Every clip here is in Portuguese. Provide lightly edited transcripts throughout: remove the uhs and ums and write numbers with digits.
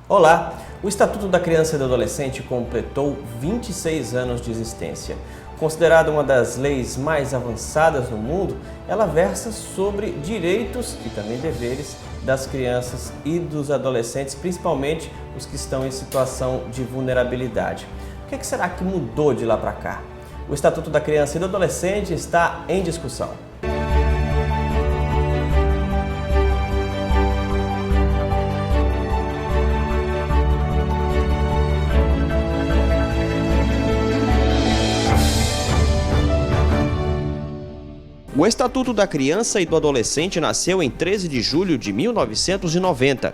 Olá! O Estatuto da Criança e do Adolescente completou 26 anos de existência. Considerada uma das leis mais avançadas no mundo, ela versa sobre direitos e também deveres das crianças e dos adolescentes, principalmente os que estão em situação de vulnerabilidade. O que será que mudou de lá para cá? O Estatuto da Criança e do Adolescente está em discussão. O Estatuto da Criança e do Adolescente nasceu em 13 de julho de 1990.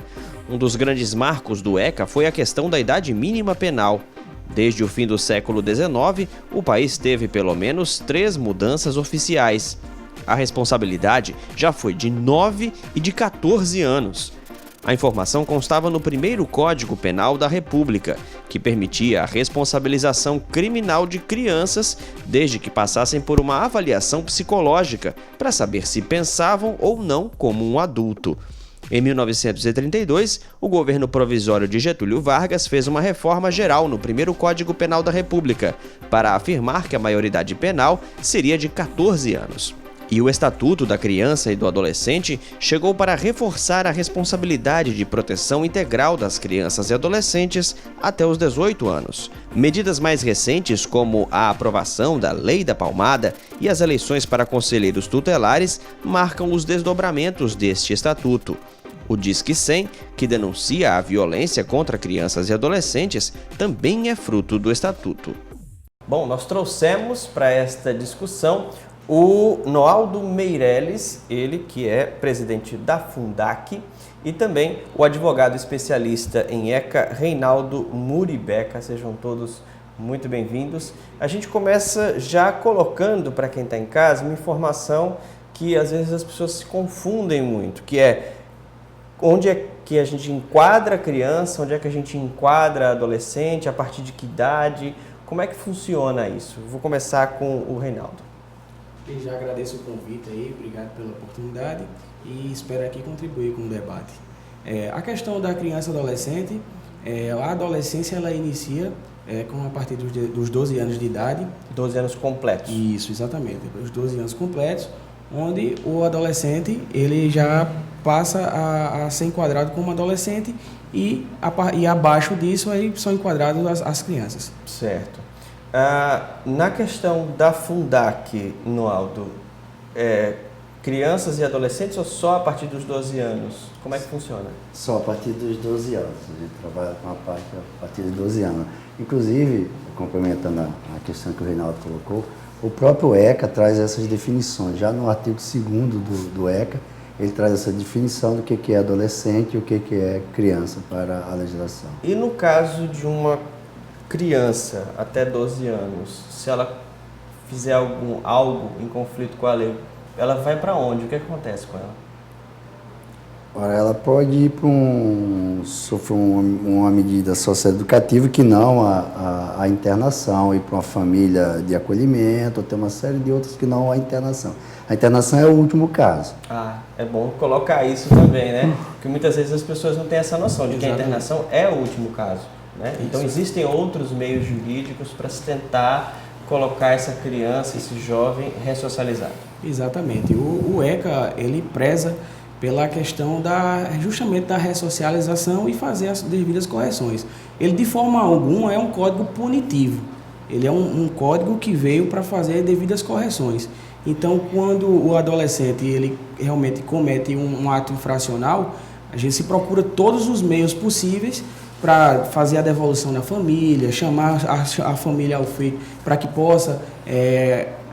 Um dos grandes marcos do ECA foi a questão da idade mínima penal. Desde o fim do século XIX, o país teve pelo menos 3 mudanças oficiais. A responsabilidade já foi de 9 e de 14 anos. A informação constava no primeiro Código Penal da República, que permitia a responsabilização criminal de crianças desde que passassem por uma avaliação psicológica para saber se pensavam ou não como um adulto. Em 1932, o governo provisório de Getúlio Vargas fez uma reforma geral no primeiro Código Penal da República para afirmar que a maioridade penal seria de 14 anos. E o Estatuto da Criança e do Adolescente chegou para reforçar a responsabilidade de proteção integral das crianças e adolescentes até os 18 anos. Medidas mais recentes, como a aprovação da Lei da Palmada e as eleições para conselheiros tutelares, marcam os desdobramentos deste estatuto. O Disque 100, que denuncia a violência contra crianças e adolescentes, também é fruto do estatuto. Bom, nós trouxemos para esta discussão o Noaldo Meirelles, ele que é presidente da Fundac, e também o advogado especialista em ECA, Reinaldo Muribeca. Sejam todos muito bem-vindos. A gente começa já colocando para quem está em casa uma informação que às vezes as pessoas se confundem muito, que é onde é que a gente enquadra a criança, onde é que a gente enquadra adolescente, a partir de que idade, como é que funciona isso? Vou começar com o Reinaldo. Eu já agradeço o convite aí, obrigado pela oportunidade e espero aqui contribuir com o debate. A questão da criança e adolescente, a adolescência ela inicia a partir dos 12 anos de idade. 12 anos completos. Isso, exatamente, os 12 anos completos, onde o adolescente ele já passa a ser enquadrado como adolescente e abaixo disso aí são enquadradas as crianças. Certo. Na questão da Fundac, Noaldo, crianças e adolescentes ou só a partir dos 12 anos? Como é que funciona? Só a partir dos 12 anos. A gente trabalha com a parte a partir de 12 anos. Inclusive, complementando a questão que o Reinaldo colocou, o próprio ECA traz essas definições. Já no artigo 2º do ECA, ele traz essa definição do que é adolescente e o que é criança para a legislação. E no caso de uma criança até 12 anos, se ela fizer algo em conflito com a lei, ela vai para onde? O que acontece com ela? Ora, ela pode ir para sofrer uma medida socioeducativa que não a internação, ir para uma família de acolhimento, ou ter uma série de outras que não a internação. A internação é o último caso. É bom colocar isso também, né? Porque muitas vezes as pessoas não têm essa noção de que a internação é o último caso. Né? Então existem outros meios jurídicos para se tentar colocar essa criança, esse jovem ressocializado. Exatamente. O ECA ele preza pela questão justamente da ressocialização e fazer as devidas correções. Ele de forma alguma é um código punitivo. Ele é um código que veio para fazer devidas correções. Então, quando o adolescente ele realmente comete um ato infracional, a gente se procura todos os meios possíveis para fazer a devolução da família, chamar a família ao filho para que possa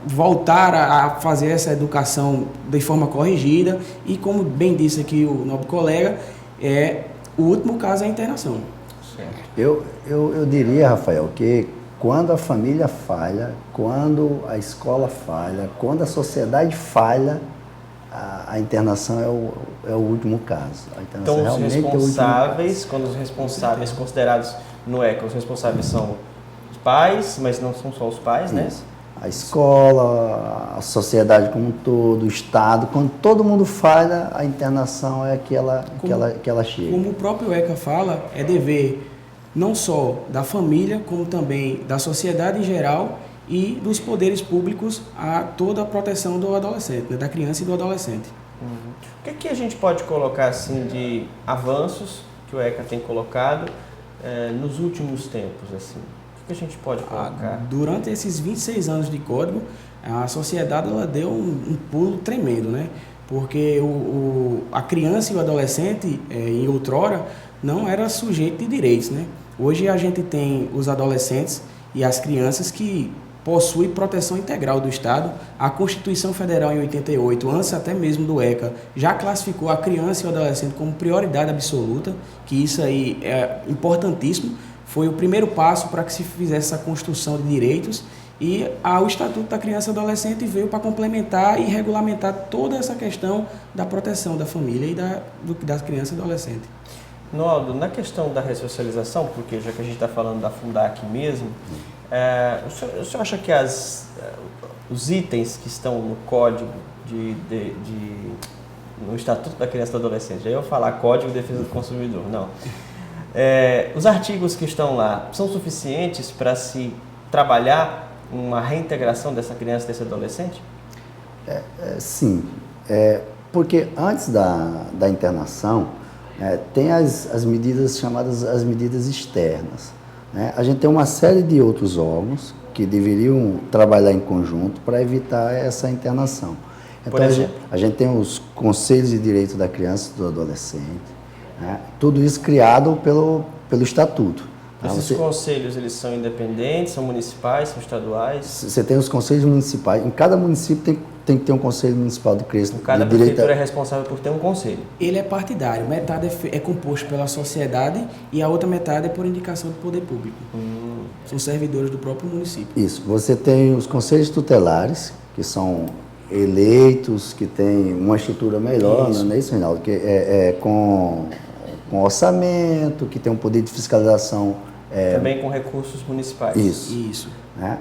voltar a fazer essa educação de forma corrigida e, como bem disse aqui o nobre colega, o último caso é a internação. Eu diria, Rafael, que quando a família falha, quando a escola falha, quando a sociedade falha, a internação é o último caso. Então, os responsáveis, quando os responsáveis considerados no ECA, os responsáveis são os pais, mas não são só os pais, né? A escola, a sociedade como um todo, o Estado, quando todo mundo falha, a internação é que ela chega. Como o próprio ECA fala, é dever não só da família, como também da sociedade em geral e dos poderes públicos a toda a proteção do adolescente, né, da criança e do adolescente. O que a gente pode colocar assim de avanços que o ECA tem colocado nos últimos tempos? Assim? O que a gente pode colocar? Durante esses 26 anos de código, a sociedade ela deu um pulo tremendo, né? Porque a criança e o adolescente, em outrora, não era sujeito de direitos, né? Hoje a gente tem os adolescentes e as crianças que possuem proteção integral do Estado. A Constituição Federal, em 88, antes até mesmo do ECA, já classificou a criança e o adolescente como prioridade absoluta, que isso aí é importantíssimo. Foi o primeiro passo para que se fizesse essa construção de direitos e o Estatuto da Criança e Adolescente veio para complementar e regulamentar toda essa questão da proteção da família e das crianças e adolescentes. Naldo, na questão da ressocialização, porque já que a gente está falando da Fundac mesmo, o senhor acha que os itens que estão no código no Estatuto da Criança e do Adolescente, já ia falar Código de Defesa do Consumidor, não. Os artigos que estão lá são suficientes para se trabalhar uma reintegração dessa criança e desse adolescente? Sim, porque antes da internação tem as medidas chamadas as medidas externas, né? A gente tem uma série de outros órgãos que deveriam trabalhar em conjunto para evitar essa internação. Então a gente tem os Conselhos de Direito da Criança e do Adolescente, né? Tudo isso criado pelo Estatuto. Esses conselhos, eles são independentes, são municipais, são estaduais? Você tem os conselhos municipais. Em cada município tem que ter um conselho municipal de criança. Cada prefeitura é responsável por ter um conselho? Ele é partidário. Metade é composto pela sociedade e a outra metade é por indicação do poder público. São servidores do próprio município. Isso. Você tem os conselhos tutelares, que são eleitos, que têm uma estrutura melhor, não é isso, Reinaldo? Que com orçamento, que tem um poder de fiscalização. Também com recursos municipais. Isso. Né?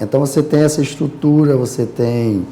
Então você tem essa estrutura, você tem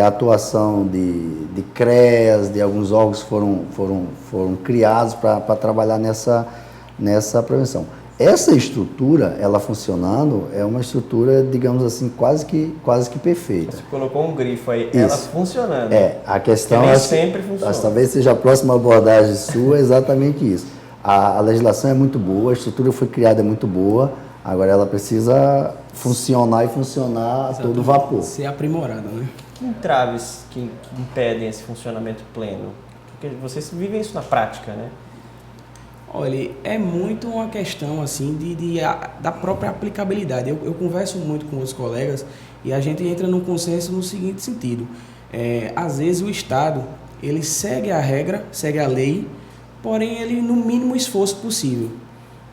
a atuação de CREAS, de alguns órgãos que foram criados para trabalhar nessa prevenção. Essa estrutura, ela funcionando, é uma estrutura, digamos assim, quase que perfeita. Você colocou um grifo aí, Isso. Ela funcionando. A questão... nem sempre funciona. Talvez seja a próxima abordagem sua, exatamente isso. A legislação é muito boa, a estrutura foi criada é muito boa, agora ela precisa funcionar e funcionar a todo vapor. Ser aprimorada, né? Que entraves que impedem esse funcionamento pleno? Porque vocês vivem isso na prática, né? Olha, é muito uma questão assim da própria aplicabilidade. Eu converso muito com os colegas e a gente entra num consenso no seguinte sentido. Às vezes o Estado, ele segue a regra, segue a lei, porém ele no mínimo esforço possível.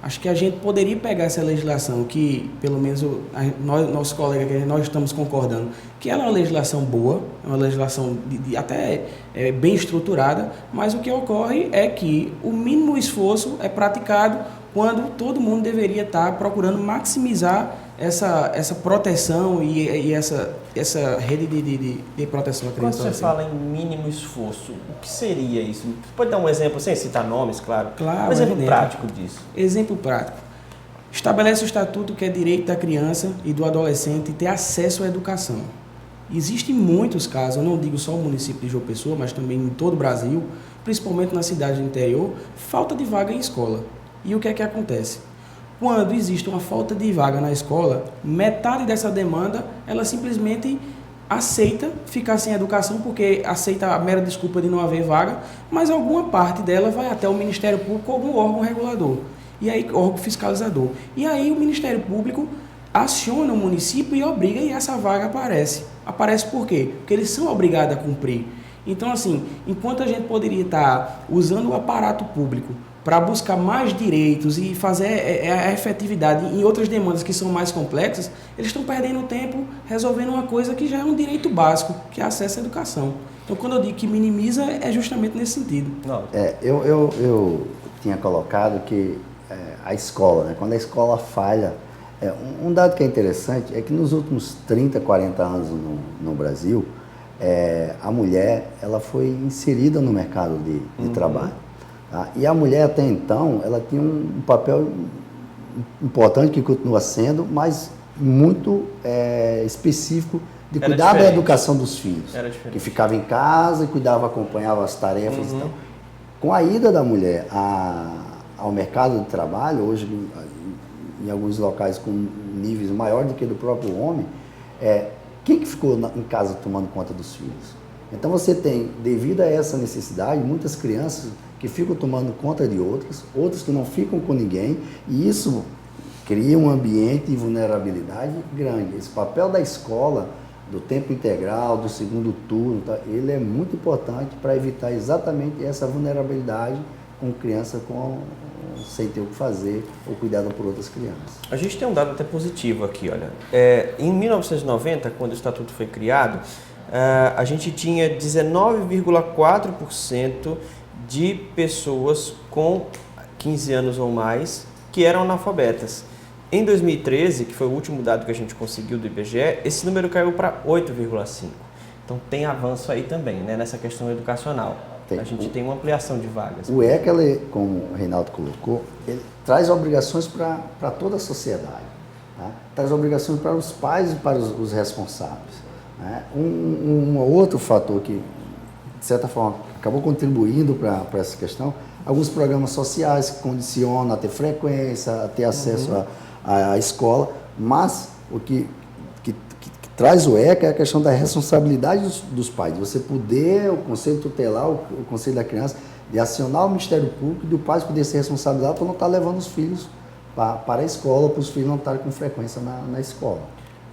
Acho que a gente poderia pegar essa legislação que, pelo menos nossos colegas, nós estamos concordando, que ela é uma legislação boa, é uma legislação até bem estruturada, mas o que ocorre é que o mínimo esforço é praticado quando todo mundo deveria estar procurando maximizar essa proteção e essa rede de proteção à criança. Quando você fala em mínimo esforço, o que seria isso? Você pode dar um exemplo, sem citar nomes, claro. Claro, um exemplo evidente. prático disso. Exemplo prático. Estabelece o estatuto que é direito da criança e do adolescente ter acesso à educação. Existem muitos casos, eu não digo só o município de João Pessoa, mas também em todo o Brasil, principalmente na cidade do interior, falta de vaga em escola. E o que é que acontece? Quando existe uma falta de vaga na escola, metade dessa demanda, ela simplesmente aceita ficar sem educação, porque aceita a mera desculpa de não haver vaga, mas alguma parte dela vai até o Ministério Público ou algum órgão regulador, e aí órgão fiscalizador. E aí o Ministério Público aciona o município e obriga, e essa vaga aparece. Aparece por quê? Porque eles são obrigados a cumprir. Então, assim, enquanto a gente poderia estar usando o aparato público para buscar mais direitos e fazer a efetividade em outras demandas que são mais complexas, eles estão perdendo tempo resolvendo uma coisa que já é um direito básico, que é acesso à educação. Então, quando eu digo que minimiza, é justamente nesse sentido. Eu tinha colocado que a escola, né, quando a escola falha, Um dado que é interessante é que nos últimos 30, 40 anos no Brasil, a mulher ela foi inserida no mercado de trabalho. Tá? E a mulher até então, ela tinha um papel importante que continua sendo, mas muito específico de cuidar da educação dos filhos. Que ficava em casa e cuidava, acompanhava as tarefas e tal. Com a ida da mulher ao mercado de trabalho, hoje em alguns locais com níveis maiores do que do próprio homem, quem que ficou em casa tomando conta dos filhos? Então você tem, devido a essa necessidade, muitas crianças que ficam tomando conta de outras que não ficam com ninguém, e isso cria um ambiente de vulnerabilidade grande. Esse papel da escola, do tempo integral, do segundo turno, tá, ele é muito importante para evitar exatamente essa vulnerabilidade com criança sem ter o que fazer ou cuidado por outras crianças. A gente tem um dado até positivo aqui, olha. Em 1990, quando o Estatuto foi criado, a gente tinha 19,4% de pessoas com 15 anos ou mais que eram analfabetas. Em 2013, que foi o último dado que a gente conseguiu do IBGE, esse número caiu para 8,5%. Então tem avanço aí também, né, nessa questão educacional. A gente tem uma ampliação de vagas. O ECA, como o Reinaldo colocou, ele traz obrigações para toda a sociedade. Tá? Traz obrigações para os pais e para os responsáveis. Né? Um outro fator que, de certa forma, acabou contribuindo para essa questão, alguns programas sociais que condicionam a ter frequência, a ter acesso à escola, mas o que traz o ECA é a questão da responsabilidade dos pais, você poder, o Conselho Tutelar, o Conselho da Criança, de acionar o Ministério Público e do pai poder ser responsabilizado por não estar levando os filhos para a escola, para os filhos não estarem com frequência na escola.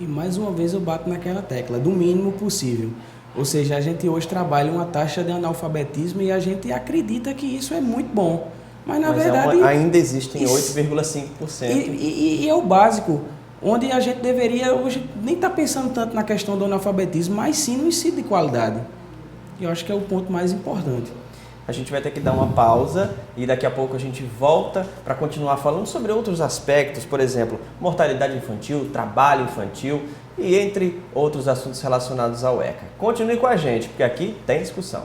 E mais uma vez eu bato naquela tecla, do mínimo possível. Ou seja, a gente hoje trabalha uma taxa de analfabetismo e a gente acredita que isso é muito bom. Mas na verdade... ainda existem 8,5%. E é o básico, onde a gente deveria hoje nem estar pensando tanto na questão do analfabetismo, mas sim no ensino de qualidade. Eu acho que é o ponto mais importante. A gente vai ter que dar uma pausa e daqui a pouco a gente volta para continuar falando sobre outros aspectos, por exemplo, mortalidade infantil, trabalho infantil e entre outros assuntos relacionados ao ECA. Continue com a gente, porque aqui tem discussão.